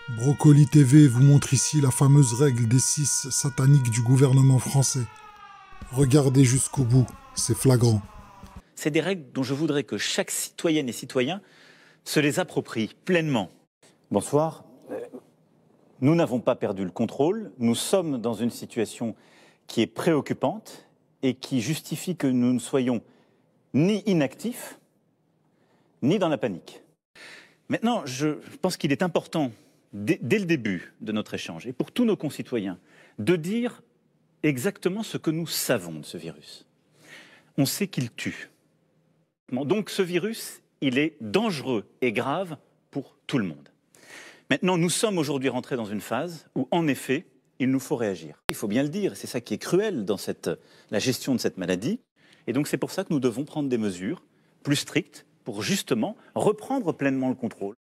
Brocoli TV vous montre ici la fameuse règle des 6 sataniques du gouvernement français. Regardez jusqu'au bout, c'est flagrant. C'est des règles dont je voudrais que chaque citoyenne et citoyen se les approprie pleinement. Bonsoir. Nous n'avons pas perdu le contrôle. Nous sommes dans une situation qui est préoccupante et qui justifie que nous ne soyons ni inactifs, ni dans la panique. Maintenant, je pense qu'il est important, dès le début de notre échange, et pour tous nos concitoyens, de dire exactement ce que nous savons de ce virus. On sait qu'il tue. Donc ce virus, il est dangereux et grave pour tout le monde. Maintenant, nous sommes aujourd'hui rentrés dans une phase où, en effet, il nous faut réagir. Il faut bien le dire, c'est ça qui est cruel dans la gestion de cette maladie. Et donc c'est pour ça que nous devons prendre des mesures plus strictes pour justement reprendre pleinement le contrôle.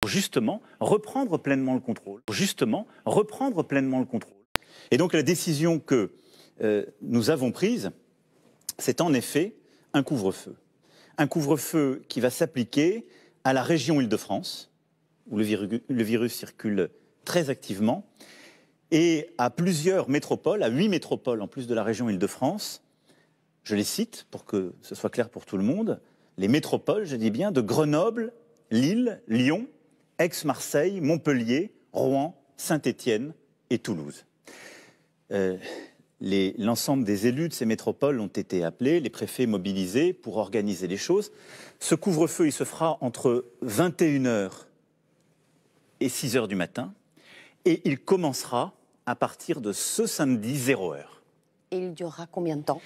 Et donc la décision que nous avons prise, c'est en effet un couvre-feu. Un couvre-feu qui va s'appliquer à la région Île-de-France, où le virus circule très activement, et à plusieurs métropoles, à 8 métropoles en plus de la région Île-de-France. Je les cite pour que ce soit clair pour tout le monde. Les métropoles, je dis bien, de Grenoble, Lille, Lyon, Aix-Marseille, Montpellier, Rouen, Saint-Étienne et Toulouse. L'ensemble des élus de ces métropoles ont été appelés, les préfets mobilisés pour organiser les choses. Ce couvre-feu, il se fera entre 21h et 6h du matin et il commencera à partir de ce samedi 0h. Et il durera combien de temps ?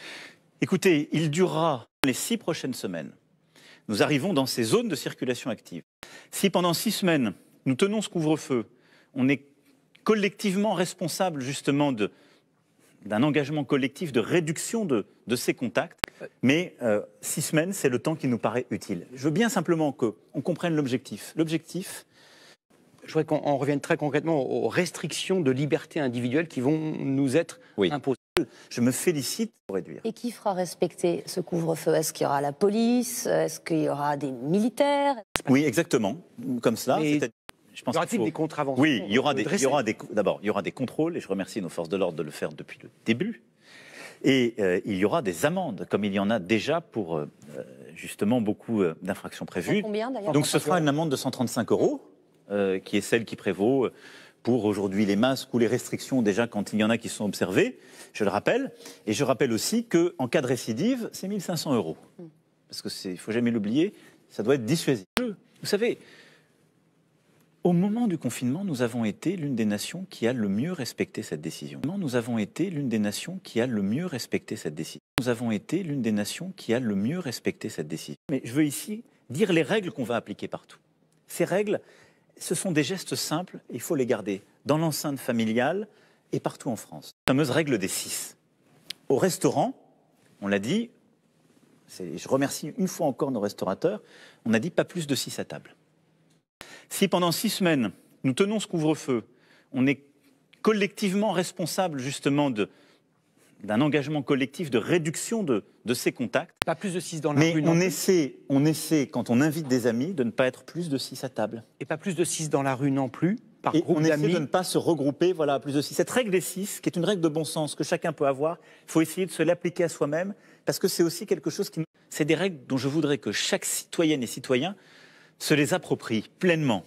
Écoutez, il durera les 6 prochaines semaines. Nous arrivons dans ces zones de circulation active. Si pendant 6 semaines, nous tenons ce couvre-feu, on est collectivement responsable justement d'un engagement collectif de réduction de ces contacts, mais 6 semaines, c'est le temps qui nous paraît utile. Je veux bien simplement qu'on comprenne l'objectif. L'objectif, je voudrais qu'on revienne très concrètement aux restrictions de liberté individuelle qui vont nous être imposées. Je me félicite pour réduire. Et qui fera respecter ce couvre-feu ? Est-ce qu'il y aura la police ? Est-ce qu'il y aura des militaires ? Oui, exactement, comme cela. Je pense qu'il y aura des contraventions. Oui, d'abord, il y aura des contrôles, et je remercie nos forces de l'ordre de le faire depuis le début. Et il y aura des amendes, comme il y en a déjà pour justement beaucoup d'infractions prévues. Combien, d'ailleurs ? Donc ce sera une amende de 135 €, qui est celle qui prévaut pour aujourd'hui les masques ou les restrictions déjà quand il y en a qui sont observées, je le rappelle. Et je rappelle aussi qu'en cas de récidive, c'est 1 500 €. Parce qu'il ne faut jamais l'oublier, ça doit être dissuasif. Vous savez, au moment du confinement, nous avons été l'une des nations qui a le mieux respecté cette décision. Nous avons été l'une des nations qui a le mieux respecté cette décision. Mais je veux ici dire les règles qu'on va appliquer partout. Ces règles, ce sont des gestes simples, il faut les garder dans l'enceinte familiale et partout en France. La fameuse règle des 6. Au restaurant, on l'a dit, je remercie une fois encore nos restaurateurs, on a dit pas plus de 6 à table. Si pendant 6 semaines, nous tenons ce couvre-feu, on est collectivement responsable justement d'un engagement collectif de réduction de ces contacts. Pas plus de 6 dans la rue. Mais on essaie, quand on invite des amis, de ne pas être plus de 6 à table. Et pas plus de 6 dans la rue non plus, par et groupe on d'amis. essaie de ne pas se regrouper, voilà, à plus de 6. Cette règle des 6, qui est une règle de bon sens que chacun peut avoir, il faut essayer de se l'appliquer à soi-même, parce que c'est aussi quelque chose qui... C'est des règles dont je voudrais que chaque citoyenne et citoyen se les approprie pleinement.